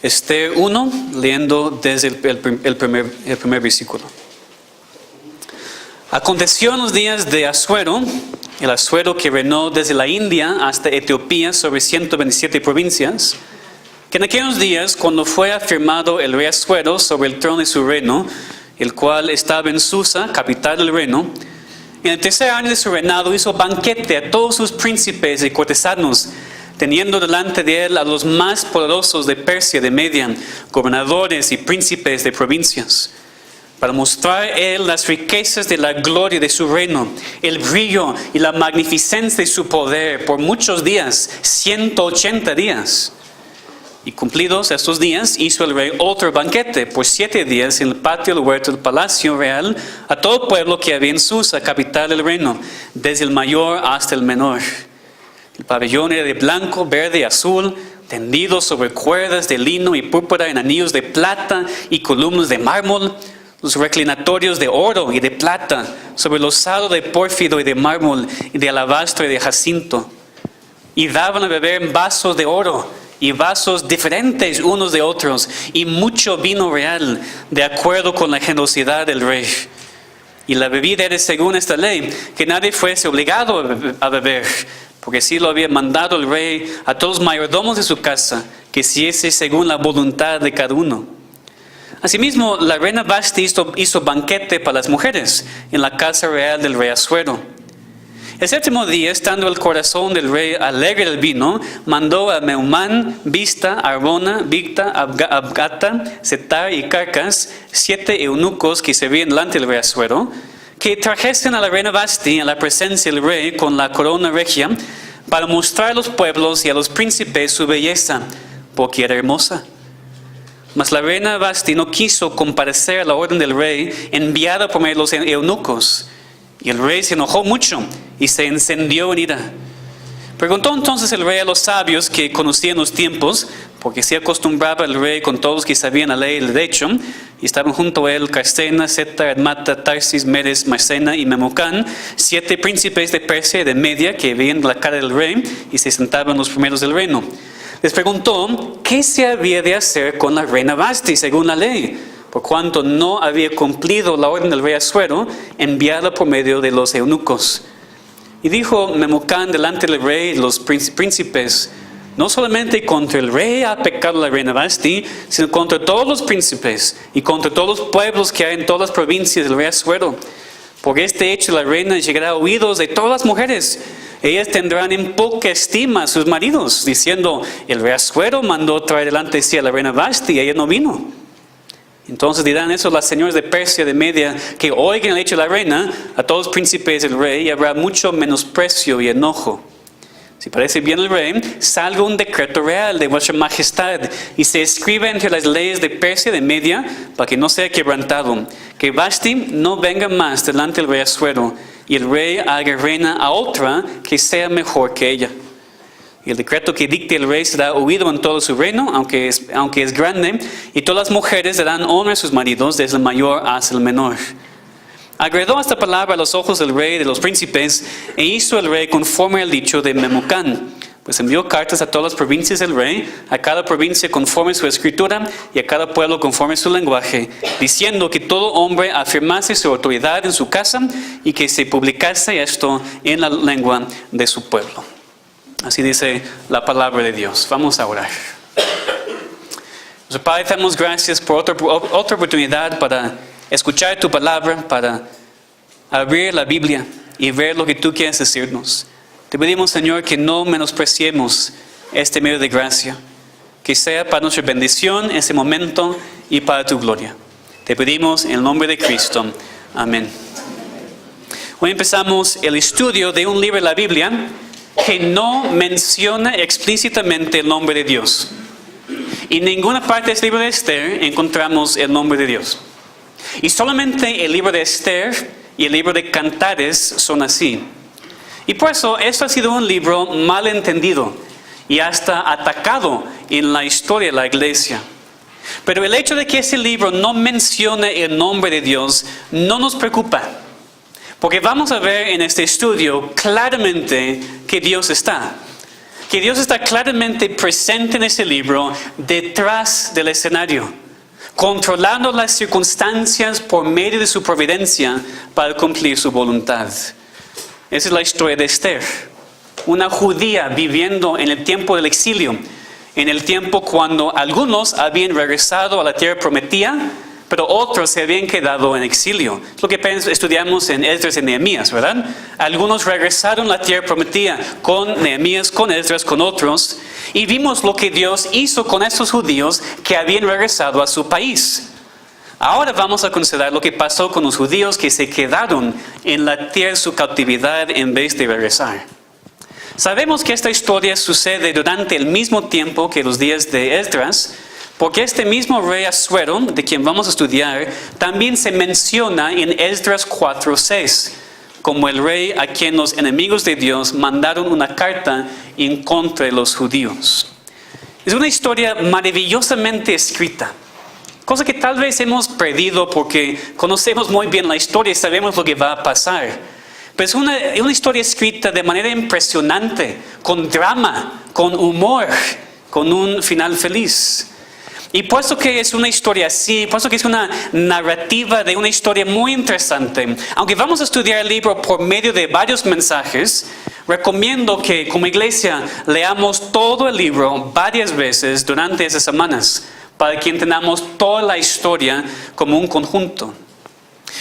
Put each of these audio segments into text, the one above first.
Esther 1, leyendo desde el primer versículo. Aconteció en los días de Asuero, el Asuero que reinó desde la India hasta Etiopía sobre 127 provincias, que en aquellos días, cuando fue afirmado el rey Asuero sobre el trono de su reino, el cual estaba en Susa, capital del reino, en el tercer año de su reinado hizo banquete a todos sus príncipes y cortesanos, teniendo delante de él a los más poderosos de Persia, de Media, gobernadores y príncipes de provincias, para mostrar él las riquezas de la gloria de su reino, el brillo y la magnificencia de su poder por muchos días, 180 días. Y cumplidos estos días, hizo el rey otro banquete por 7 días en el patio del huerto del palacio real a todo el pueblo que había en Susa, capital del reino, desde el mayor hasta el menor. El pabellón era de blanco, verde y azul, tendido sobre cuerdas de lino y púrpura en anillos de plata y columnas de mármol, los reclinatorios de oro y de plata, sobre losado de pórfido y de mármol y de alabastro y de jacinto. Y daban a beber en vasos de oro y vasos diferentes unos de otros, y mucho vino real, de acuerdo con la generosidad del rey. Y la bebida era según esta ley, que nadie fuese obligado a beber, porque así lo había mandado el rey a todos los mayordomos de su casa, que hiciese según la voluntad de cada uno. Asimismo, la reina Vasti hizo banquete para las mujeres en la casa real del rey Asuero. El séptimo día, estando el corazón del rey alegre del vino, mandó a Meumán, Bista, Arbona, Bigta, Abgata, Setar y Carcas, 7 eunucos que servían delante del rey Asuero, que trajesen a la reina Vasti a la presencia del rey con la corona regia, para mostrar a los pueblos y a los príncipes su belleza, porque era hermosa. Mas la reina Vasti no quiso comparecer a la orden del rey enviada por medio de los eunucos. Y el rey se enojó mucho y se encendió en ira. Preguntó entonces el rey a los sabios que conocían los tiempos, porque se acostumbraba el rey con todos que sabían la ley y el derecho, y estaban junto a él Carsena, Setar, Admata, Tarsis, Meres, Marsena y Memucán, 7 príncipes de Persia y de Media que veían la cara del rey y se sentaban los primeros del reino. Les preguntó qué se había de hacer con la reina Vasti según la ley, por cuanto no había cumplido la orden del rey Asuero enviada por medio de los eunucos. Y dijo Memucán delante del rey y los príncipes: no solamente contra el rey ha pecado la reina Vasti, sino contra todos los príncipes y contra todos los pueblos que hay en todas las provincias del rey Asuero. Por este hecho la reina llegará a oídos de todas las mujeres. Ellas tendrán en poca estima a sus maridos, diciendo: el rey Asuero mandó traer delante de sí a la reina Vasti y ella no vino. Entonces dirán eso las señoras de Persia, de Media, que oigan el hecho de la reina a todos los príncipes del rey, y habrá mucho menosprecio y enojo. Si parece bien el rey, salga un decreto real de vuestra majestad y se escriba entre las leyes de Persia, de Media, para que no sea quebrantado, que Vasti no venga más delante del rey Asuero, y el rey haga reina a otra que sea mejor que ella. Y el decreto que dicte el rey será oído en todo su reino, aunque es grande, y todas las mujeres darán honra a sus maridos, desde el mayor hasta el menor. Agradó esta palabra a los ojos del rey y de los príncipes, e hizo el rey conforme al dicho de Memucán, pues envió cartas a todas las provincias del rey, a cada provincia conforme su escritura, y a cada pueblo conforme su lenguaje, diciendo que todo hombre afirmase su autoridad en su casa, y que se publicase esto en la lengua de su pueblo. Así dice la palabra de Dios. Vamos a orar. Nuestro Padre, te damos gracias por otra oportunidad para escuchar tu palabra, para abrir la Biblia y ver lo que tú quieres decirnos. Te pedimos, Señor, que no menospreciemos este medio de gracia, que sea para nuestra bendición en este momento y para tu gloria. Te pedimos en el nombre de Cristo. Amén. Hoy empezamos el estudio de un libro de la Biblia que no menciona explícitamente el nombre de Dios. En ninguna parte de este libro de Esther encontramos el nombre de Dios. Y solamente el libro de Esther y el libro de Cantares son así. Y por eso esto ha sido un libro mal entendido y hasta atacado en la historia de la iglesia. Pero el hecho de que ese libro no mencione el nombre de Dios no nos preocupa. Porque vamos a ver en este estudio claramente que Dios está. que Dios está claramente presente en ese libro detrás del escenario, controlando las circunstancias por medio de su providencia para cumplir su voluntad. Esa es la historia de Esther, una judía viviendo en el tiempo del exilio, en el tiempo cuando algunos habían regresado a la tierra prometida, pero otros se habían quedado en exilio. Es lo que estudiamos en Esdras y Nehemías, ¿verdad? Algunos regresaron a la tierra prometida con Nehemías, con Esdras, con otros, y vimos lo que Dios hizo con esos judíos que habían regresado a su país. Ahora vamos a considerar lo que pasó con los judíos que se quedaron en la tierra de su cautividad en vez de regresar. Sabemos que esta historia sucede durante el mismo tiempo que los días de Esdras, porque este mismo rey Asuero, de quien vamos a estudiar, también se menciona en Esdras 4:6, como el rey a quien los enemigos de Dios mandaron una carta en contra de los judíos. Es una historia maravillosamente escrita, cosa que tal vez hemos perdido porque conocemos muy bien la historia y sabemos lo que va a pasar. Pero es una historia escrita de manera impresionante, con drama, con humor, con un final feliz. Y puesto que es una historia así, puesto que es una narrativa de una historia muy interesante, aunque vamos a estudiar el libro por medio de varios mensajes, recomiendo que como iglesia leamos todo el libro varias veces durante esas semanas, para que entendamos toda la historia como un conjunto.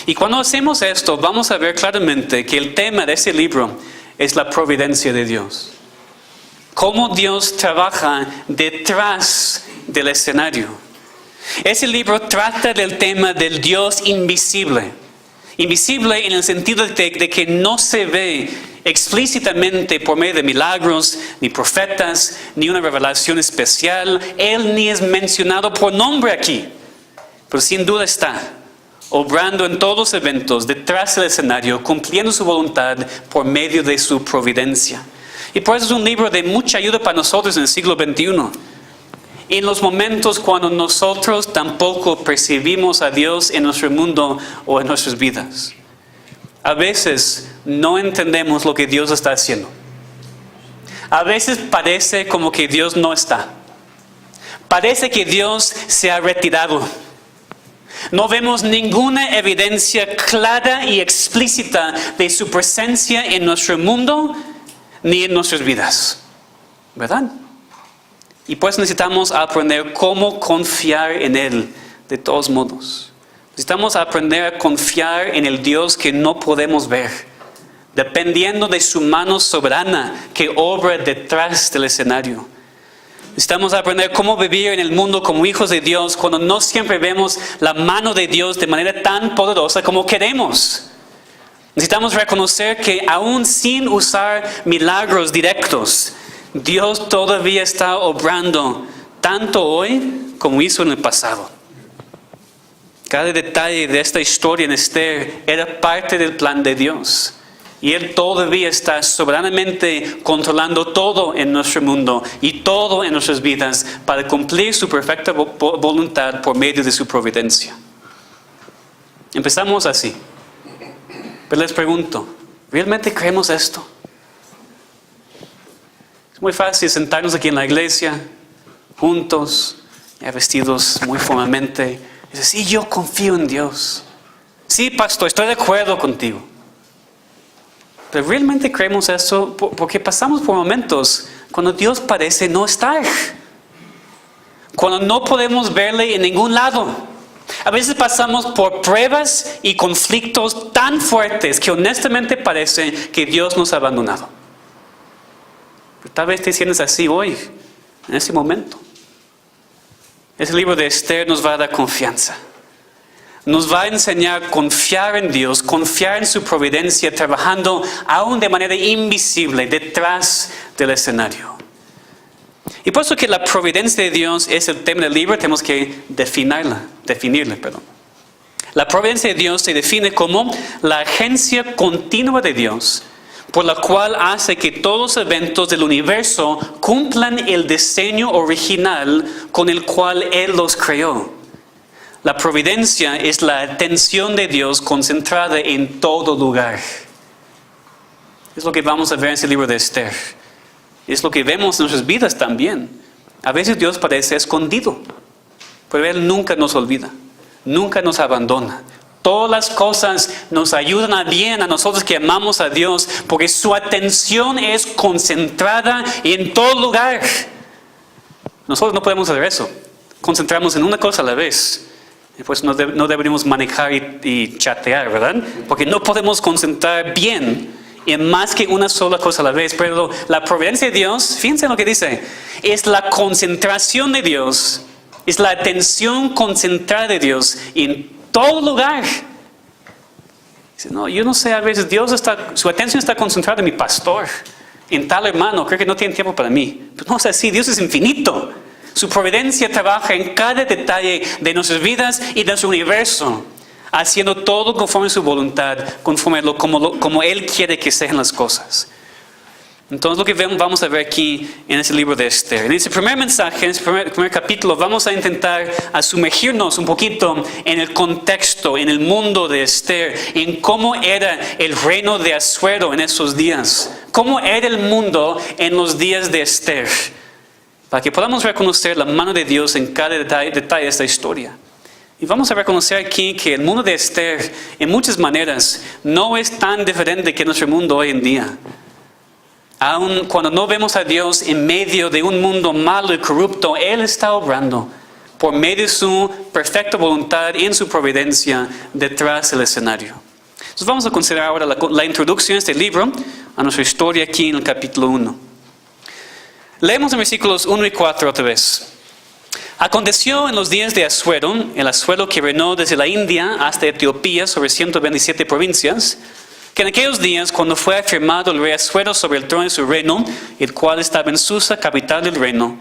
Y cuando hacemos esto, vamos a ver claramente que el tema de ese libro es la providencia de Dios. Cómo Dios trabaja detrás del escenario. Ese libro trata del tema del Dios invisible. Invisible en el sentido de que no se ve explícitamente por medio de milagros, ni profetas, ni una revelación especial. Él ni es mencionado por nombre aquí, pero sin duda está obrando en todos los eventos detrás del escenario, cumpliendo su voluntad por medio de su providencia. Y por eso es un libro de mucha ayuda para nosotros en el siglo XXI. En los momentos cuando nosotros tampoco percibimos a Dios en nuestro mundo o en nuestras vidas. A veces no entendemos lo que Dios está haciendo. A veces parece como que Dios no está. Parece que Dios se ha retirado. No vemos ninguna evidencia clara y explícita de su presencia en nuestro mundo ni en nuestras vidas, ¿verdad? Y pues necesitamos aprender cómo confiar en Él de todos modos. Necesitamos aprender a confiar en el Dios que no podemos ver, dependiendo de su mano soberana que obra detrás del escenario. Necesitamos aprender cómo vivir en el mundo como hijos de Dios cuando no siempre vemos la mano de Dios de manera tan poderosa como queremos. Necesitamos reconocer que aún sin usar milagros directos, Dios todavía está obrando tanto hoy como hizo en el pasado. Cada detalle de esta historia en Esther era parte del plan de Dios. Y Él todavía está soberanamente controlando todo en nuestro mundo y todo en nuestras vidas para cumplir su perfecta voluntad por medio de su providencia. Empezamos así. Pero les pregunto, ¿realmente creemos esto? Es muy fácil sentarnos aquí en la iglesia, juntos, ya vestidos muy formalmente, y decir, sí, yo confío en Dios. Sí, pastor, estoy de acuerdo contigo. Pero ¿realmente creemos eso? Porque pasamos por momentos cuando Dios parece no estar. Cuando no podemos verle en ningún lado. A veces pasamos por pruebas y conflictos tan fuertes que honestamente parece que Dios nos ha abandonado. Pero tal vez te sientes así hoy, en ese momento. Ese libro de Esther nos va a dar confianza. Nos va a enseñar a confiar en Dios, confiar en su providencia, trabajando aún de manera invisible detrás del escenario. Y por eso que la providencia de Dios es el tema del libro, tenemos que definirla. La providencia de Dios se define como la agencia continua de Dios, por la cual hace que todos los eventos del universo cumplan el diseño original con el cual Él los creó. La providencia es la atención de Dios concentrada en todo lugar. Es lo que vamos a ver en ese libro de Esther. Es lo que vemos en nuestras vidas también. A veces Dios parece escondido, pero Él nunca nos olvida, nunca nos abandona. Todas las cosas nos ayudan a bien a nosotros que amamos a Dios, porque su atención es concentrada en todo lugar. Nosotros no podemos hacer eso. Concentrarnos en una cosa a la vez. Pues no deberíamos manejar y chatear, ¿verdad? Porque no podemos concentrar bien en más que una sola cosa a la vez. Pero la providencia de Dios, fíjense en lo que dice, es la concentración de Dios, es la atención concentrada de Dios en todo lugar. Dice, no, yo no sé, a veces su atención está concentrada en mi pastor, en tal hermano, creo que no tiene tiempo para mí. Pues no es así, Dios es infinito. Su providencia trabaja en cada detalle de nuestras vidas y de nuestro universo, haciendo todo conforme a su voluntad, como Él quiere que sean las cosas. Entonces lo que vamos a ver aquí en ese libro de Esther. En ese primer mensaje, en ese primer capítulo, vamos a intentar sumergirnos un poquito en el contexto, en el mundo de Esther, en cómo era el reino de Asuero en esos días, cómo era el mundo en los días de Esther, para que podamos reconocer la mano de Dios en cada detalle de esta historia. Y vamos a reconocer aquí que el mundo de Esther, en muchas maneras, no es tan diferente que nuestro mundo hoy en día. Aun cuando no vemos a Dios en medio de un mundo malo y corrupto, Él está obrando por medio de su perfecta voluntad y en su providencia detrás del escenario. Entonces vamos a considerar ahora la introducción de este libro a nuestra historia aquí en el capítulo 1. Leemos en versículos 1 y 4 otra vez. Aconteció en los días de Asuero, el Asuero que reinó desde la India hasta Etiopía sobre 127 provincias, que en aquellos días, cuando fue afirmado el rey Asuero sobre el trono de su reino, el cual estaba en Susa, capital del reino,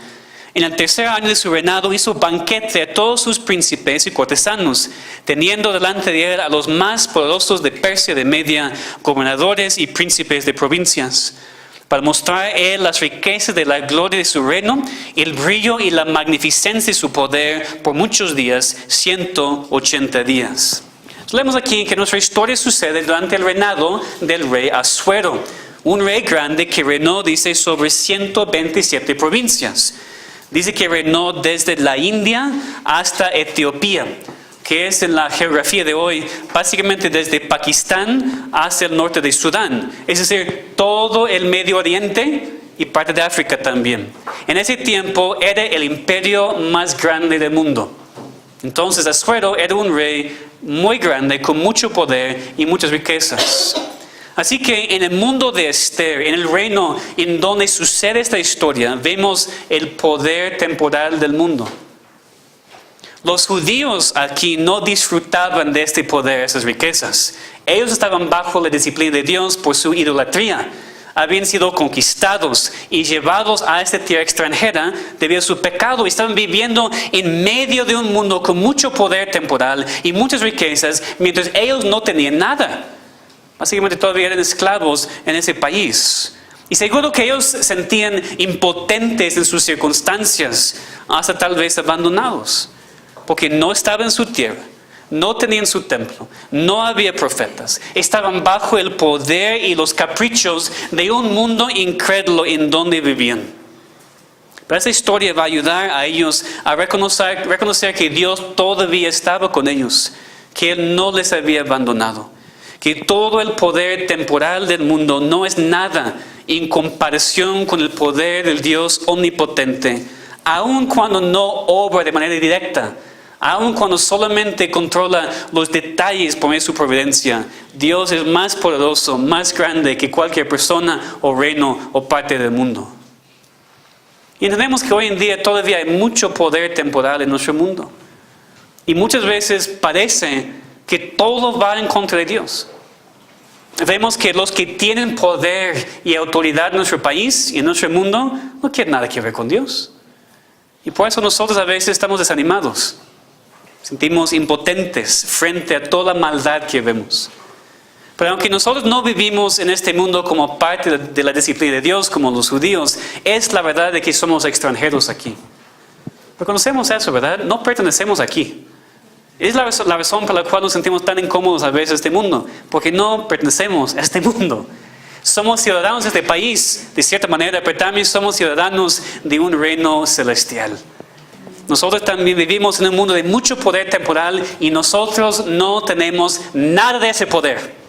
en el tercer año de su reinado hizo banquete a todos sus príncipes y cortesanos, teniendo delante de él a los más poderosos de Persia de Media, gobernadores y príncipes de provincias, para mostrar él las riquezas de la gloria de su reino, el brillo y la magnificencia de su poder por muchos días, 180 días. Leemos aquí que nuestra historia sucede durante el reinado del rey Asuero, un rey grande que reinó, dice, sobre 127 provincias. Dice que reinó desde la India hasta Etiopía, que es en la geografía de hoy, básicamente desde Pakistán hasta el norte de Sudán, es decir, todo el Medio Oriente y parte de África también. En ese tiempo era el imperio más grande del mundo. Entonces Asuero era un rey muy grande, con mucho poder y muchas riquezas. Así que en el mundo de Esther, en el reino en donde sucede esta historia, vemos el poder temporal del mundo. Los judíos aquí no disfrutaban de este poder, esas riquezas. Ellos estaban bajo la disciplina de Dios por su idolatría. Habían sido conquistados y llevados a esta tierra extranjera debido a su pecado. Y estaban viviendo en medio de un mundo con mucho poder temporal y muchas riquezas, mientras ellos no tenían nada. Básicamente todavía eran esclavos en ese país. Y seguro que ellos se sentían impotentes en sus circunstancias, hasta tal vez abandonados, porque no estaban en su tierra. No tenían su templo, no había profetas, estaban bajo el poder y los caprichos de un mundo incrédulo en donde vivían. Pero esta historia va a ayudar a ellos a reconocer que Dios todavía estaba con ellos, que Él no les había abandonado, que todo el poder temporal del mundo no es nada en comparación con el poder del Dios omnipotente, aun cuando no obra de manera directa. Aun cuando solamente controla los detalles por medio de su providencia, Dios es más poderoso, más grande que cualquier persona o reino o parte del mundo. Y entendemos que hoy en día todavía hay mucho poder temporal en nuestro mundo. Y muchas veces parece que todo va en contra de Dios. Vemos que los que tienen poder y autoridad en nuestro país y en nuestro mundo no quieren nada que ver con Dios. Y por eso nosotros a veces estamos desanimados. Sentimos impotentes frente a toda maldad que vemos. Pero aunque nosotros no vivimos en este mundo como parte de la disciplina de Dios, como los judíos, es la verdad de que somos extranjeros aquí. Reconocemos eso, ¿verdad? No pertenecemos aquí. Es la razón por la cual nos sentimos tan incómodos a veces en este mundo, porque no pertenecemos a este mundo. Somos ciudadanos de este país, de cierta manera, pero también somos ciudadanos de un reino celestial. Nosotros también vivimos en un mundo de mucho poder temporal y nosotros no tenemos nada de ese poder.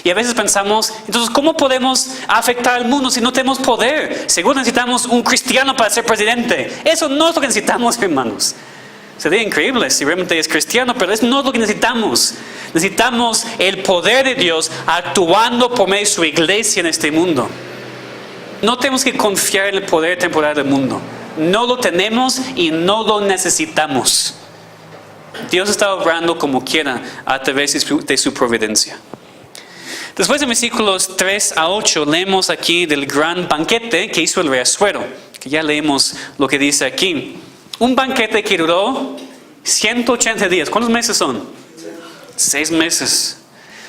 Y a veces pensamos, entonces, ¿cómo podemos afectar al mundo si no tenemos poder? Seguro necesitamos un cristiano para ser presidente. Eso no es lo que necesitamos, hermanos. Sería increíble si realmente es cristiano, pero eso no es lo que necesitamos. Necesitamos el poder de Dios actuando por medio de su iglesia en este mundo. No tenemos que confiar en el poder temporal del mundo. No lo tenemos y no lo necesitamos. Dios está obrando como quiera a través de su providencia. Después de versículos 3 a 8 leemos aquí del gran banquete que hizo el rey Asuero, que ya leemos lo que dice aquí. Un banquete que duró 180 días. ¿Cuántos meses son? 6 meses.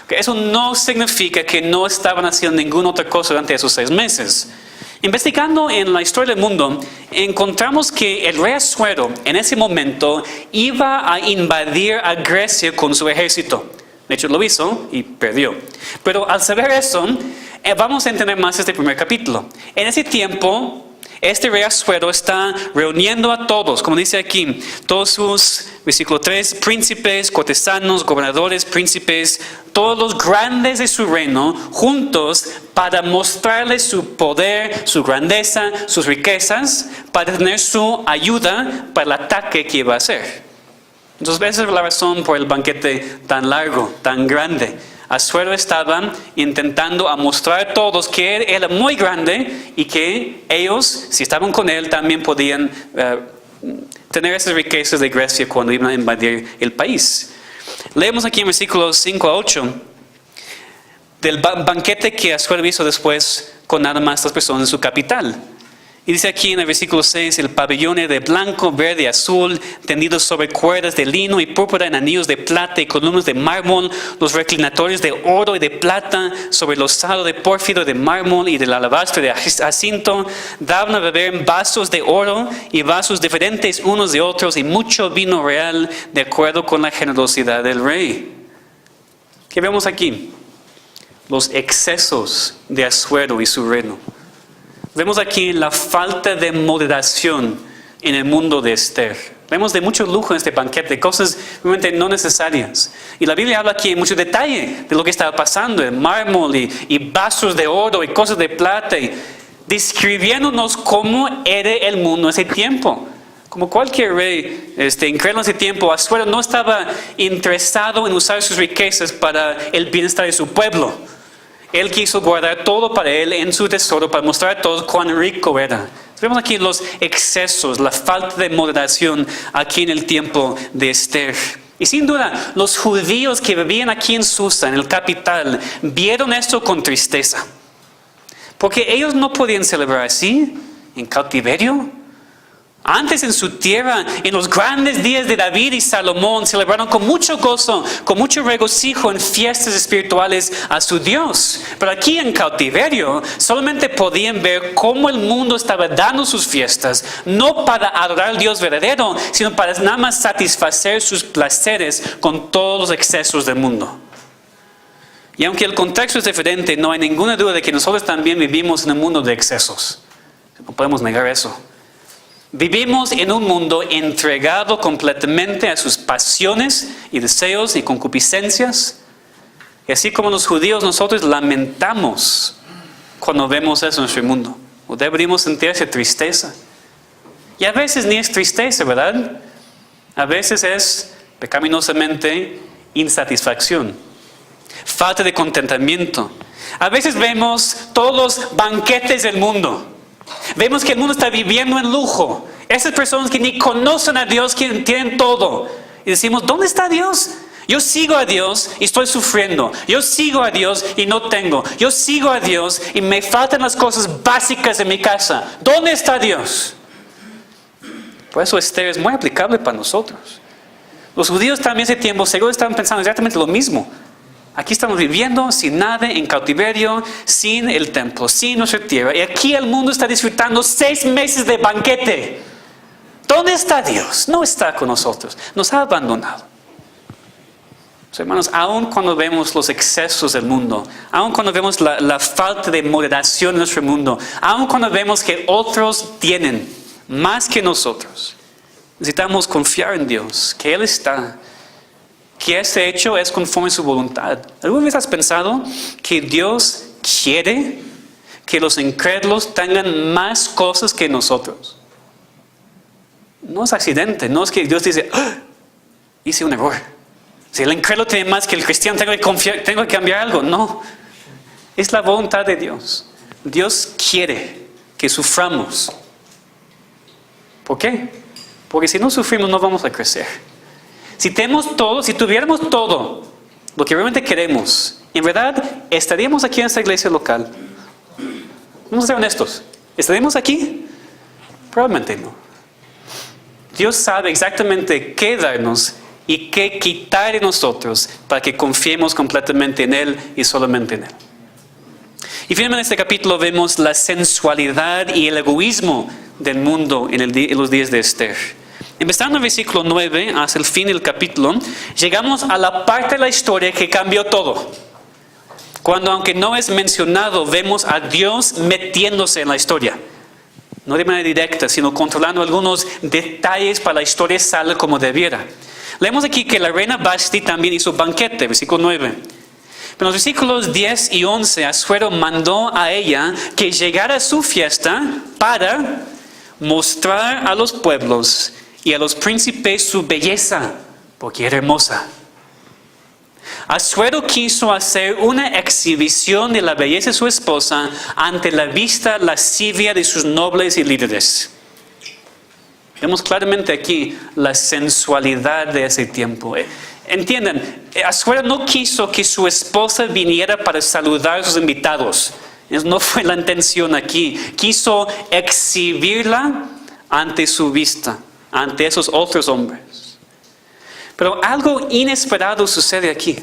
Eso no significa que no estaban haciendo ninguna otra cosa durante esos 6 meses. Investigando en la historia del mundo, encontramos que el rey Asuero en ese momento iba a invadir a Grecia con su ejército. De hecho, lo hizo y perdió. Pero al saber eso, vamos a entender más este primer capítulo. En ese tiempo, este rey Asuero está reuniendo a todos, como dice aquí, todos sus, versículo 3, príncipes, cortesanos, gobernadores, príncipes, todos los grandes de su reino, juntos para mostrarles su poder, su grandeza, sus riquezas, para tener su ayuda para el ataque que iba a hacer. Entonces, esa es la razón por el banquete tan largo, tan grande. Asuero estaba intentando a mostrar a todos que él era muy grande y que ellos, si estaban con él, también podían tener esas riquezas de Grecia cuando iban a invadir el país. Leemos aquí en versículos 5 a 8 del banquete que Asuero hizo después con nada más las personas en su capital. Y dice aquí en el versículo 6, el pabellón era de blanco, verde y azul, tendido sobre cuerdas de lino y púrpura en anillos de plata y columnas de mármol, los reclinatorios de oro y de plata, sobre los losado de pórfido, de mármol y del alabastro de jacinto, daban a beber en vasos de oro y vasos diferentes unos de otros y mucho vino real, de acuerdo con la generosidad del rey. ¿Qué vemos aquí? Los excesos de Asuero y su reino. Vemos aquí la falta de moderación en el mundo de Esther. Vemos de mucho lujo en este banquete, cosas realmente no necesarias. Y la Biblia habla aquí en mucho detalle de lo que estaba pasando, el mármol y vasos de oro y cosas de plata, y describiéndonos cómo era el mundo en ese tiempo. Como cualquier rey incrédulo en ese tiempo, Asuero no estaba interesado en usar sus riquezas para el bienestar de su pueblo. Él quiso guardar todo para él en su tesoro, para mostrar a todos cuán rico era. Vemos aquí los excesos, la falta de moderación aquí en el tiempo de Esther. Y sin duda, los judíos que vivían aquí en Susa, en el capital, vieron esto con tristeza. Porque ellos no podían celebrar así, en cautiverio. Antes en su tierra, en los grandes días de David y Salomón, celebraron con mucho gozo, con mucho regocijo en fiestas espirituales a su Dios. Pero aquí en cautiverio, solamente podían ver cómo el mundo estaba dando sus fiestas, no para adorar al Dios verdadero, sino para nada más satisfacer sus placeres con todos los excesos del mundo. Y aunque el contexto es diferente, no hay ninguna duda de que nosotros también vivimos en un mundo de excesos. No podemos negar eso. Vivimos en un mundo entregado completamente a sus pasiones y deseos y concupiscencias. Y así como los judíos, nosotros lamentamos cuando vemos eso en nuestro mundo. O deberíamos sentir esa tristeza. Y a veces ni es tristeza, ¿verdad? A veces es pecaminosamente insatisfacción, falta de contentamiento. A veces vemos todos los banquetes del mundo. Vemos que el mundo está viviendo en lujo. Esas personas que ni conocen a Dios, que tienen todo. Y decimos, ¿dónde está Dios? Yo sigo a Dios y estoy sufriendo. Yo sigo a Dios y no tengo. Yo sigo a Dios y me faltan las cosas básicas en mi casa. ¿Dónde está Dios? Por eso Esther es muy aplicable para nosotros. Los judíos también ese tiempo seguro estaban pensando exactamente lo mismo. Aquí estamos viviendo sin nada, en cautiverio, sin el templo, sin nuestra tierra. Y aquí el mundo está disfrutando 6 meses de banquete. ¿Dónde está Dios? No está con nosotros. Nos ha abandonado. Hermanos, aun cuando vemos los excesos del mundo, aun cuando vemos la falta de moderación en nuestro mundo, aun cuando vemos que otros tienen más que nosotros, necesitamos confiar en Dios, que Él está, que este hecho es conforme a su voluntad. ¿Alguna vez has pensado que Dios quiere que los incrédulos tengan más cosas que nosotros? No es accidente, no es que Dios dice, ¡ah! Hice un error. Si el incrédulo tiene más que el cristiano, tengo que cambiar algo. No, es la voluntad de Dios. Dios quiere que suframos. ¿Por qué? Porque si no sufrimos no vamos a crecer. Si tuviéramos todo lo que realmente queremos, en verdad estaríamos aquí en esta iglesia local. Vamos a ser honestos. ¿Estaríamos aquí? Probablemente no. Dios sabe exactamente qué darnos y qué quitar de nosotros para que confiemos completamente en Él y solamente en Él. Y finalmente en este capítulo vemos la sensualidad y el egoísmo del mundo en los días de Esther. Empezando en el versículo 9 hasta el fin del capítulo, llegamos a la parte de la historia que cambió todo. Cuando, aunque no es mencionado, vemos a Dios metiéndose en la historia. No de manera directa, sino controlando algunos detalles para que la historia salga como debiera. Leemos aquí que la reina Vashti también hizo banquete, versículo 9. Pero en los versículos 10 y 11, Asuero mandó a ella que llegara a su fiesta para mostrar a los pueblos y a los príncipes su belleza, porque era hermosa. Asuero quiso hacer una exhibición de la belleza de su esposa ante la vista lascivia de sus nobles y líderes. Vemos claramente aquí la sensualidad de ese tiempo. Entiendan, Asuero no quiso que su esposa viniera para saludar a sus invitados. Eso no fue la intención aquí. Quiso exhibirla ante su vista, ante esos otros hombres. Pero algo inesperado sucede aquí.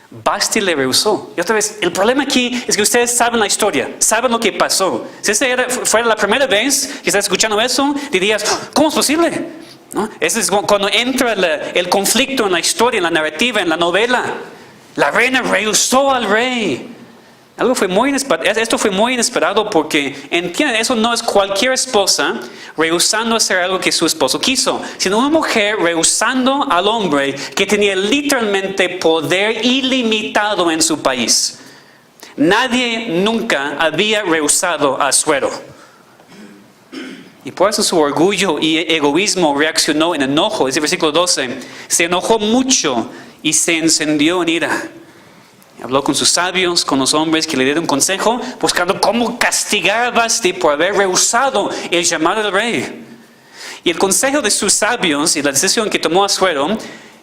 Vashti le rehusó. Y otra vez, el problema aquí es que ustedes saben la historia, saben lo que pasó. Si esta fuera la primera vez que estás escuchando eso, dirías, ¿cómo es posible? ¿No? Eso es cuando entra el conflicto en la historia, en la narrativa, en la novela. La reina rehusó al rey. Esto fue muy inesperado porque, entienden, eso no es cualquier esposa rehusando hacer algo que su esposo quiso, sino una mujer rehusando al hombre que tenía literalmente poder ilimitado en su país. Nadie nunca había rehusado a Asuero. Y por eso su orgullo y egoísmo reaccionó en enojo. Es el versículo 12. Se enojó mucho y se encendió en ira. Habló con sus sabios, con los hombres que le dieron consejo, buscando cómo castigar a Vashti por haber rehusado el llamado del rey. Y el consejo de sus sabios y la decisión que tomó Asuero,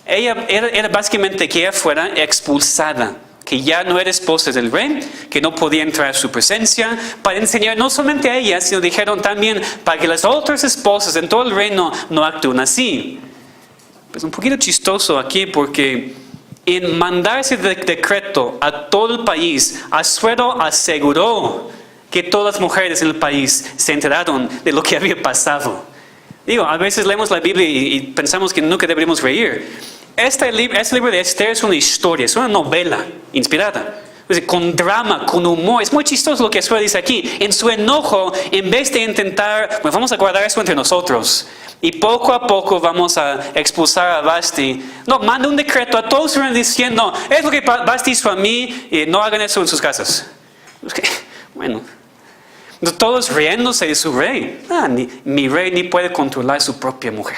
era básicamente que ella fuera expulsada, que ya no era esposa del rey, que no podía entrar a su presencia, para enseñar no solamente a ella, sino dijeron también para que las otras esposas en todo el reino no actúen así. Pues un poquito chistoso aquí porque en mandar ese decreto a todo el país, Asuero aseguró que todas las mujeres en el país se enteraron de lo que había pasado. A veces leemos la Biblia y pensamos que nunca deberíamos reír. Este libro de Esther es una historia, es una novela inspirada. Con drama, con humor. Es muy chistoso lo que Asuero dice aquí. En su enojo, en vez de intentar, vamos a guardar eso entre nosotros. Y poco a poco vamos a expulsar a Vashti. No, manda un decreto a todos diciendo, es lo que Vashti hizo a mí, y no hagan eso en sus casas. Bueno, todos riéndose de su rey. Mi rey ni puede controlar su propia mujer.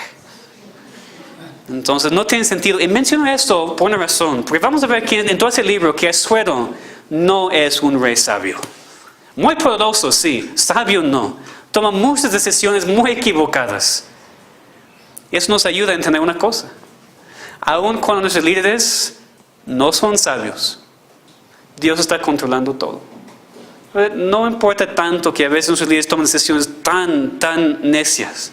Entonces no tiene sentido. Y menciono esto por una razón. Porque vamos a ver que en todo ese libro que Asuero no es un rey sabio. Muy poderoso, sí. Sabio no. Toma muchas decisiones muy equivocadas. Eso nos ayuda a entender una cosa. Aun cuando nuestros líderes no son sabios, Dios está controlando todo. No importa tanto que a veces nuestros líderes tomen decisiones tan necias.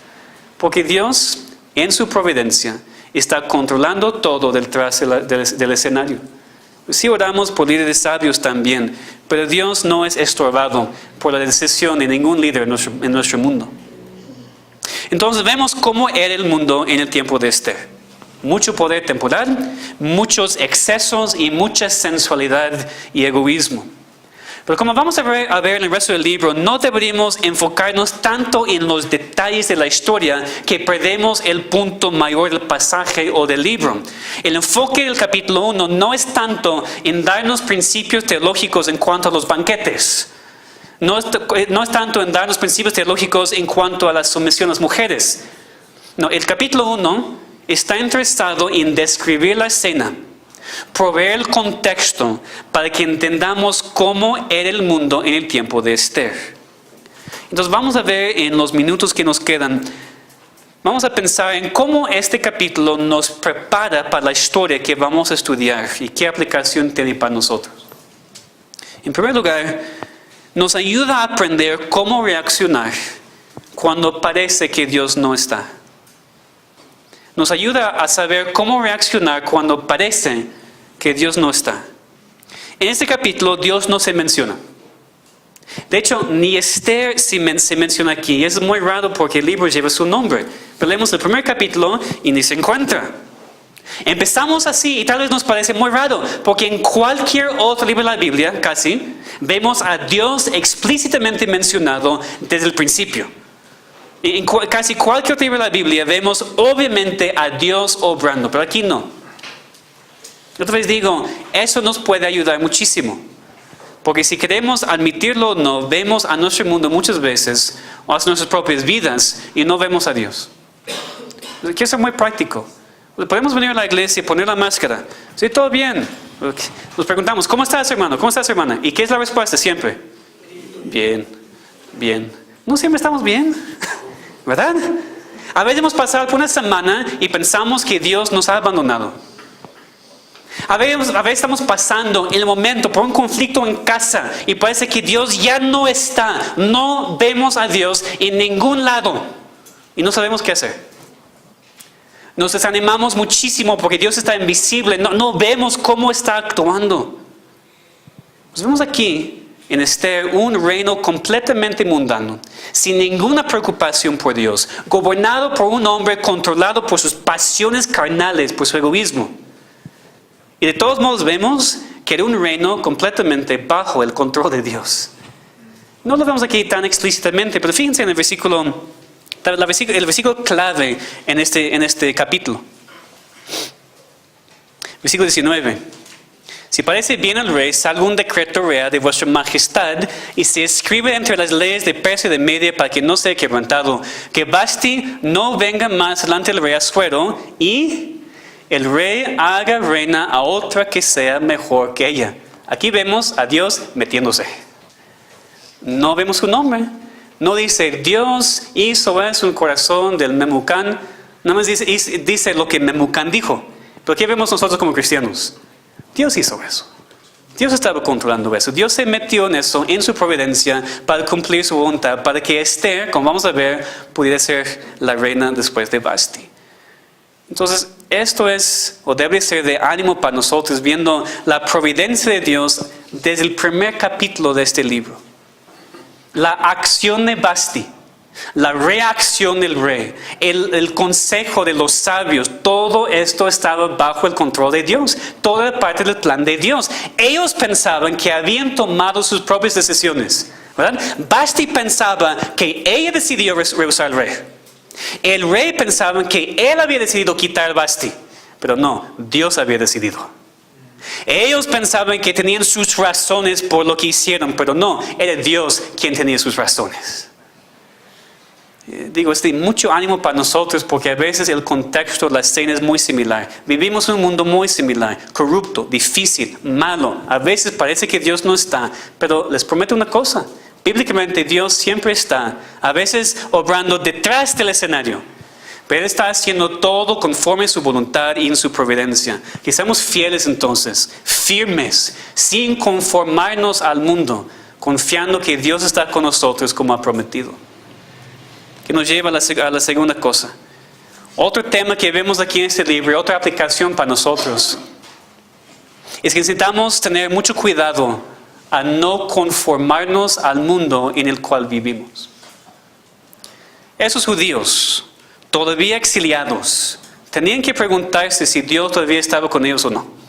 Porque Dios, en su providencia, está controlando todo detrás del escenario. Sí oramos por líderes sabios también, pero Dios no es estorbado por la decisión de ningún líder en nuestro mundo. Entonces vemos cómo era el mundo en el tiempo de Esther. mucho poder temporal, muchos excesos y mucha sensualidad y egoísmo. Pero como vamos a ver en el resto del libro, no deberíamos enfocarnos tanto en los detalles de la historia que perdemos el punto mayor del pasaje o del libro. El enfoque del capítulo 1 no es tanto en darnos principios teológicos en cuanto a los banquetes. No es tanto en darnos principios teológicos en cuanto a la sumisión a las mujeres. No, el capítulo 1 está interesado en describir la escena, proveer el contexto para que entendamos cómo era el mundo en el tiempo de Esther. Entonces vamos a ver en los minutos que nos quedan, vamos a pensar en cómo este capítulo nos prepara para la historia que vamos a estudiar y qué aplicación tiene para nosotros. En primer lugar, nos ayuda a aprender cómo reaccionar cuando parece que Dios no está. Nos ayuda a saber cómo reaccionar cuando parece que Dios no está. En este capítulo Dios no se menciona. De hecho, ni Esther se menciona aquí. Es muy raro porque el libro lleva su nombre. Pero leemos el primer capítulo y ni se encuentra. Empezamos así y tal vez nos parece muy raro, porque en cualquier otro libro de la Biblia, casi, vemos a Dios explícitamente mencionado desde el principio. En casi cualquier otro libro de la Biblia vemos obviamente a Dios obrando, pero aquí no. Otra vez digo, eso nos puede ayudar muchísimo. Porque si queremos admitirlo o no, vemos a nuestro mundo muchas veces, o a nuestras propias vidas, y no vemos a Dios. Quiero ser muy práctico. Podemos venir a la iglesia y poner la máscara. Sí, todo bien. Nos preguntamos, ¿cómo estás, hermano? ¿Cómo estás, hermana? ¿Y qué es la respuesta siempre? Bien, bien. No siempre estamos bien, ¿verdad? A veces hemos pasado por una semana y pensamos que Dios nos ha abandonado. A veces estamos pasando en el momento por un conflicto en casa y parece que Dios ya no está. No vemos a Dios en ningún lado y no sabemos qué hacer. Nos desanimamos muchísimo porque Dios está invisible. No vemos cómo está actuando. Nos vemos aquí en Esther un reino completamente mundano, sin ninguna preocupación por Dios, gobernado por un hombre controlado por sus pasiones carnales, por su egoísmo. Y de todos modos vemos que era un reino completamente bajo el control de Dios. No lo vemos aquí tan explícitamente, pero fíjense en el versículo clave en este capítulo. Versículo 19. Si parece bien al rey, salga un decreto real de vuestra majestad y se escribe entre las leyes de Persia y de Media para que no sea quebrantado, que Vasti no venga más delante del rey Asuero y el rey haga reina a otra que sea mejor que ella. Aquí vemos a Dios metiéndose. No vemos su nombre. No dice, Dios hizo eso en el corazón del Memucán. Nada más dice lo que Memucán dijo. Pero ¿qué vemos nosotros como cristianos? Dios hizo eso. Dios estaba controlando eso. Dios se metió en eso, en su providencia, para cumplir su voluntad, para que Esther, como vamos a ver, pudiera ser la reina después de Vasti. Entonces, esto es, o debe ser de ánimo para nosotros, viendo la providencia de Dios desde el primer capítulo de este libro. La acción de Vasti, la reacción del rey, el consejo de los sabios, todo esto estaba bajo el control de Dios. Toda parte del plan de Dios. Ellos pensaban que habían tomado sus propias decisiones, ¿verdad? Vasti pensaba que ella decidió rehusar al rey. El rey pensaba que él había decidido quitar a Vasti, pero no, Dios había decidido. Ellos pensaban que tenían sus razones por lo que hicieron, pero no, era Dios quien tenía sus razones. Digo, es de mucho ánimo para nosotros porque a veces el contexto de la escena es muy similar. Vivimos en un mundo muy similar, corrupto, difícil, malo. A veces parece que Dios no está, pero les prometo una cosa. Bíblicamente Dios siempre está, a veces obrando detrás del escenario. Pero Él está haciendo todo conforme a su voluntad y en su providencia. Que seamos fieles entonces, firmes, sin conformarnos al mundo, confiando que Dios está con nosotros como ha prometido. Que nos lleva a la segunda cosa. Otro tema que vemos aquí en este libro, otra aplicación para nosotros, es que necesitamos tener mucho cuidado a no conformarnos al mundo en el cual vivimos. Esos judíos, todavía exiliados, tenían que preguntarse si Dios todavía estaba con ellos o no.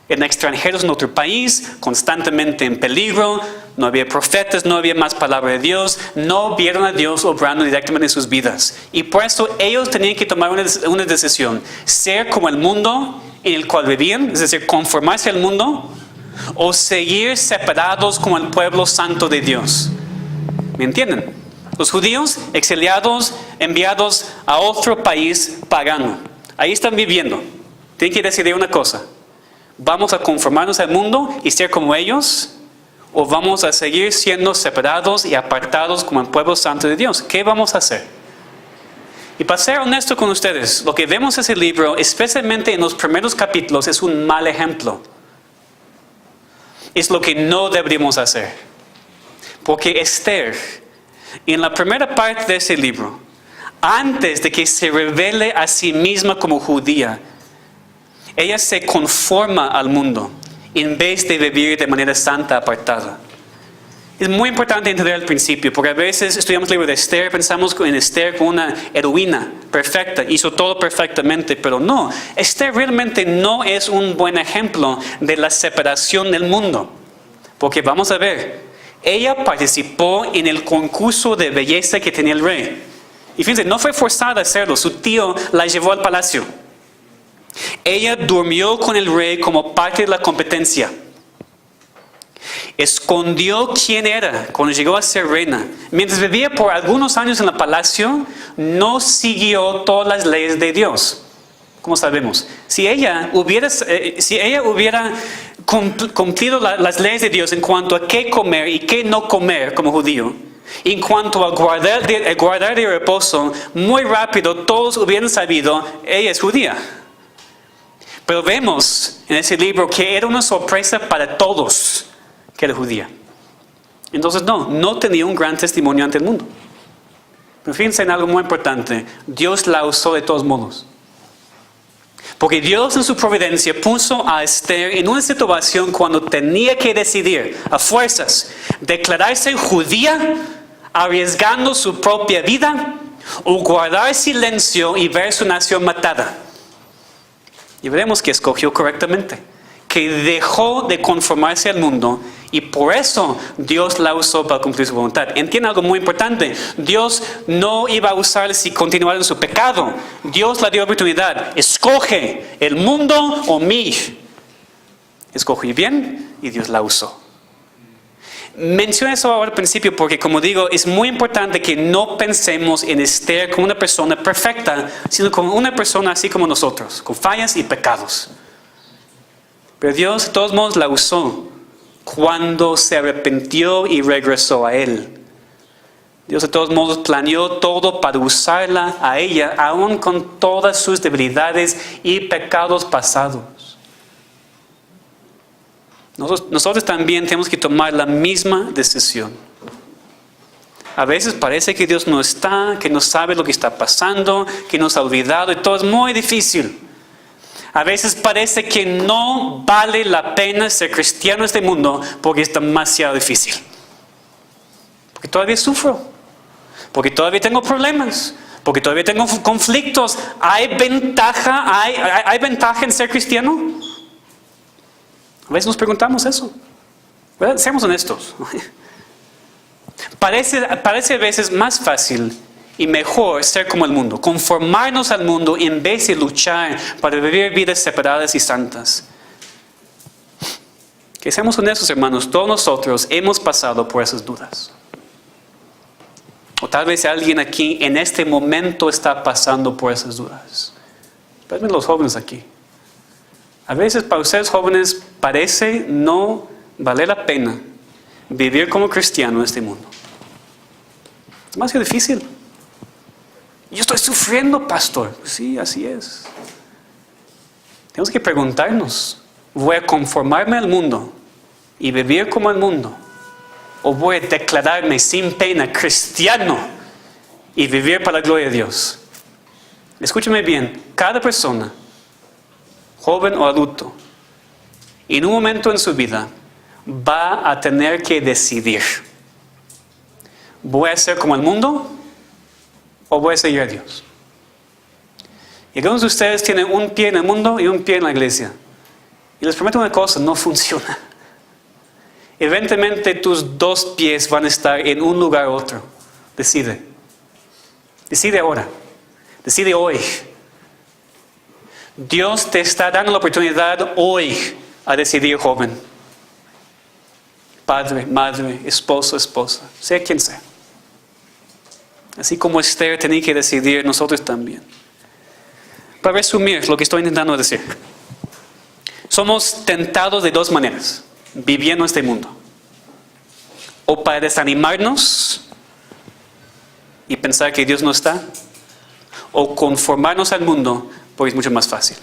Eran extranjeros en otro país, constantemente en peligro, no había profetas, no había más palabra de Dios, no vieron a Dios obrando directamente en sus vidas. Y por eso ellos tenían que tomar una decisión, ser como el mundo en el cual vivían, es decir, conformarse al mundo, o seguir separados como el pueblo santo de Dios. ¿Me entienden? Los judíos exiliados, enviados a otro país pagano. Ahí están viviendo. Tienen que decidir una cosa. ¿Vamos a conformarnos al mundo y ser como ellos? ¿O vamos a seguir siendo separados y apartados como el pueblo santo de Dios? ¿Qué vamos a hacer? Y para ser honesto con ustedes, lo que vemos en ese libro, especialmente en los primeros capítulos, es un mal ejemplo. Es lo que no deberíamos hacer. Porque Esther, en la primera parte de ese libro, antes de que se revele a sí misma como judía, ella se conforma al mundo en vez de vivir de manera santa apartada. Es muy importante entender al principio, porque a veces estudiamos el libro de Esther, pensamos en Esther como una heroína perfecta, hizo todo perfectamente, pero no. Esther realmente no es un buen ejemplo de la separación del mundo, porque vamos a ver, ella participó en el concurso de belleza que tenía el rey. Y fíjense, no fue forzada a hacerlo, su tío la llevó al palacio. Ella durmió con el rey como parte de la competencia. Escondió quién era cuando llegó a ser reina. Mientras vivía por algunos años en el palacio, no siguió todas las leyes de Dios. ¿Cómo sabemos? Si ella hubiera cumplido las leyes de Dios en cuanto a qué comer y qué no comer como judío, en cuanto a guardar de reposo, muy rápido todos hubieran sabido, ella es judía. Pero vemos en ese libro que era una sorpresa para todos que era judía. Entonces no tenía un gran testimonio ante el mundo. Pero fíjense en algo muy importante. Dios la usó de todos modos. Porque Dios en su providencia puso a Esther en una situación cuando tenía que decidir a fuerzas declararse judía, arriesgando su propia vida, o guardar silencio y ver su nación matada. Y veremos que escogió correctamente, que dejó de conformarse al mundo y por eso Dios la usó para cumplir su voluntad. Entiende algo muy importante, Dios no iba a usar si continuara en su pecado. Dios le dio oportunidad, escoge el mundo o mí. Escogió bien y Dios la usó. Menciono eso ahora al principio porque, como digo, es muy importante que no pensemos en Esther como una persona perfecta, sino como una persona así como nosotros, con fallas y pecados. Pero Dios de todos modos la usó cuando se arrepintió y regresó a Él. Dios de todos modos planeó todo para usarla a ella, aún con todas sus debilidades y pecados pasados. Nosotros también tenemos que tomar la misma decisión. A veces parece que Dios no está, que no sabe lo que está pasando, que nos ha olvidado y todo es muy difícil. A veces parece que no vale la pena ser cristiano en este mundo porque es demasiado difícil. Porque todavía sufro, porque todavía tengo problemas, porque todavía tengo conflictos. ¿Hay ventaja en ser cristiano? A veces nos preguntamos eso, ¿verdad? Seamos honestos. Parece a veces más fácil y mejor ser como el mundo, conformarnos al mundo en vez de luchar para vivir vidas separadas y santas. Que seamos honestos, hermanos, todos nosotros hemos pasado por esas dudas. O tal vez alguien aquí en este momento está pasando por esas dudas. Espérenme los jóvenes aquí. A veces para ustedes jóvenes parece no valer la pena vivir como cristiano en este mundo. Es demasiado difícil. Yo estoy sufriendo, pastor. Sí, así es. Tenemos que preguntarnos, ¿voy a conformarme al mundo y vivir como el mundo? ¿O voy a declararme sin pena cristiano y vivir para la gloria de Dios? Escúchame bien, cada persona, joven o adulto, en un momento en su vida va a tener que decidir. ¿Voy a ser como el mundo o voy a seguir a Dios? Y algunos de ustedes tienen un pie en el mundo y un pie en la iglesia. Y les prometo una cosa, no funciona. Eventualmente tus dos pies van a estar en un lugar u otro. Decide. Decide ahora. Decide hoy. Dios te está dando la oportunidad hoy a decidir, joven. Padre, madre, esposo, esposa, sea quien sea. Así como Esther tenía que decidir, nosotros también. Para resumir lo que estoy intentando decir. Somos tentados de dos maneras, viviendo este mundo. O para desanimarnos y pensar que Dios no está, o conformarnos al mundo porque es mucho más fácil.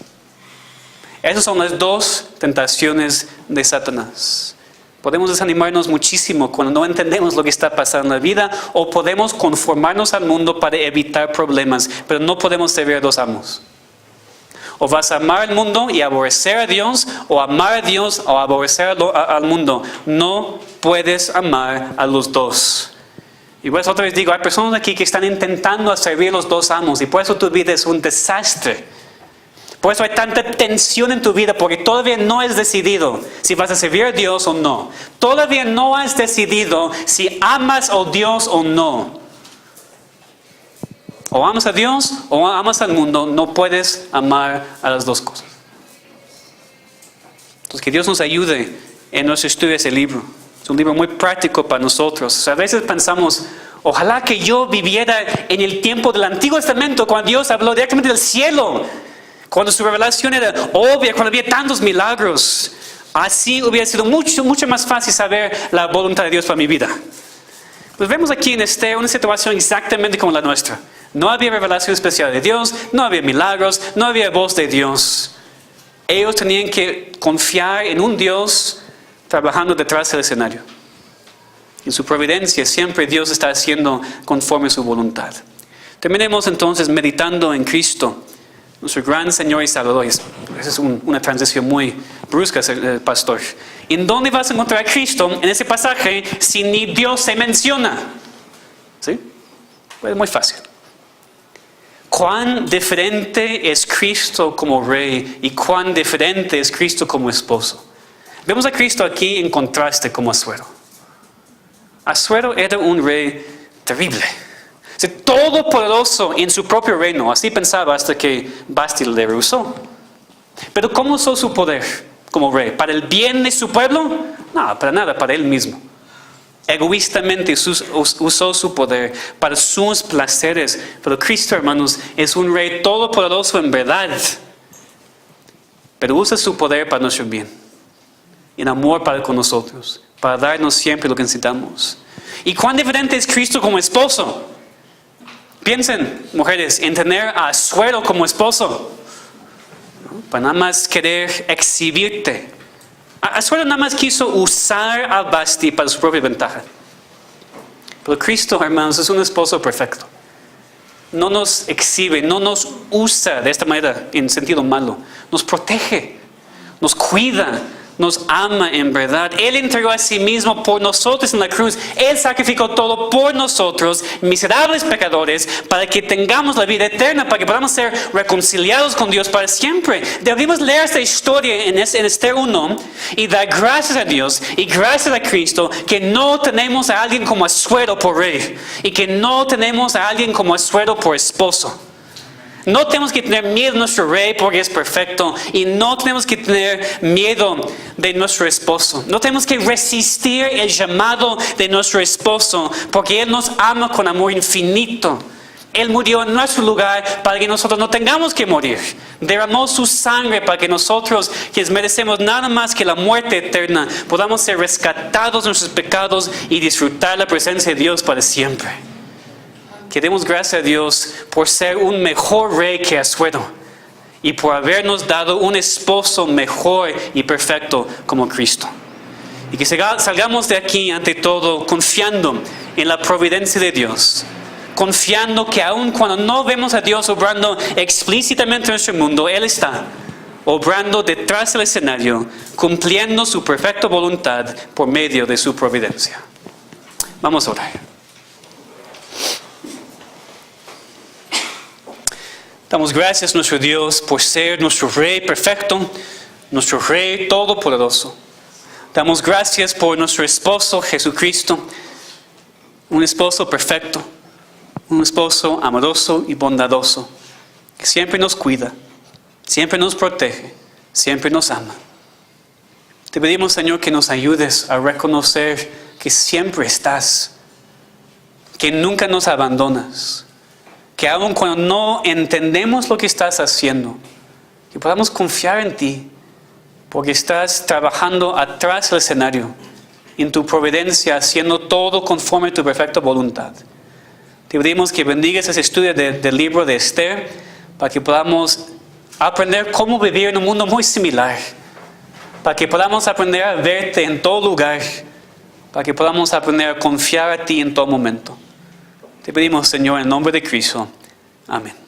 Esas son las dos tentaciones de Satanás. Podemos desanimarnos muchísimo cuando no entendemos lo que está pasando en la vida, o podemos conformarnos al mundo para evitar problemas, pero no podemos servir a dos amos. O vas a amar al mundo y aborrecer a Dios, o amar a Dios o aborrecer al mundo. No puedes amar a los dos. Y por eso otra vez digo, hay personas aquí que están intentando servir a los dos amos, y por eso tu vida es un desastre. Por eso hay tanta tensión en tu vida, porque todavía no has decidido si vas a servir a Dios o no. Todavía no has decidido si amas a Dios o no. O amas a Dios o amas al mundo. No puedes amar a las dos cosas. Entonces que Dios nos ayude en nuestro estudio de ese libro. Es un libro muy práctico para nosotros. O sea, a veces pensamos, ojalá que yo viviera en el tiempo del Antiguo Testamento, cuando Dios habló directamente del cielo, cuando su revelación era obvia, cuando había tantos milagros. Así hubiera sido mucho más fácil saber la voluntad de Dios para mi vida. Pues vemos aquí en Esther una situación exactamente como la nuestra. No había revelación especial de Dios, no había milagros, no había voz de Dios. Ellos tenían que confiar en un Dios trabajando detrás del escenario. En su providencia siempre Dios está haciendo conforme a su voluntad. Terminemos entonces meditando en Cristo, nuestro gran Señor y Salvador. Esa es una transición muy brusca, pastor. ¿En dónde vas a encontrar a Cristo en ese pasaje si ni Dios se menciona? ¿Sí? Pues muy fácil. ¿Cuán diferente es Cristo como Rey y cuán diferente es Cristo como esposo? Vemos a Cristo aquí en contraste como Asuero. Asuero era un rey terrible. Todopoderoso en su propio reino. Así pensaba hasta que Basti le rehusó. Pero ¿cómo usó su poder como rey? ¿Para el bien de su pueblo? No, para nada, para él mismo. Egoístamente usó su poder para sus placeres. Pero Cristo, hermanos, es un rey todopoderoso en verdad. Pero usa su poder para nuestro bien. En amor para con nosotros. Para darnos siempre lo que necesitamos. ¿Y cuán diferente es Cristo como esposo? Piensen, mujeres, en tener a Asuero como esposo. Para nada más querer exhibirte. Asuero nada más quiso usar a Basti para su propia ventaja. Pero Cristo, hermanos, es un esposo perfecto. No nos exhibe, no nos usa de esta manera en sentido malo. Nos protege, nos cuida, nos ama en verdad. Él entregó a sí mismo por nosotros en la cruz. Él sacrificó todo por nosotros, miserables pecadores, para que tengamos la vida eterna, para que podamos ser reconciliados con Dios para siempre. Debemos leer esta historia en Esther 1 y dar gracias a Dios y gracias a Cristo que no tenemos a alguien como Asuero por rey y que no tenemos a alguien como Asuero por esposo. No tenemos que tener miedo de nuestro rey porque es perfecto. Y no tenemos que tener miedo de nuestro esposo. No tenemos que resistir el llamado de nuestro esposo porque Él nos ama con amor infinito. Él murió en nuestro lugar para que nosotros no tengamos que morir. Derramó su sangre para que nosotros, quienes merecemos nada más que la muerte eterna, podamos ser rescatados de nuestros pecados y disfrutar la presencia de Dios para siempre. Que demos gracias a Dios por ser un mejor rey que Asuero y por habernos dado un esposo mejor y perfecto como Cristo. Y que salgamos de aquí ante todo confiando en la providencia de Dios. Confiando que aun cuando no vemos a Dios obrando explícitamente en nuestro mundo, Él está obrando detrás del escenario, cumpliendo su perfecta voluntad por medio de su providencia. Vamos a orar. Damos gracias, nuestro Dios, por ser nuestro Rey perfecto, nuestro Rey todopoderoso. Damos gracias por nuestro esposo Jesucristo, un esposo perfecto, un esposo amoroso y bondadoso, que siempre nos cuida, siempre nos protege, siempre nos ama. Te pedimos, Señor, que nos ayudes a reconocer que siempre estás, que nunca nos abandonas, que aun cuando no entendemos lo que estás haciendo, que podamos confiar en ti, porque estás trabajando atrás del escenario, en tu providencia, haciendo todo conforme a tu perfecta voluntad. Te pedimos que bendigas ese estudio del libro de Esther, para que podamos aprender cómo vivir en un mundo muy similar, para que podamos aprender a verte en todo lugar, para que podamos aprender a confiar a ti en todo momento. Te pedimos, Señor, en nombre de Cristo. Amén.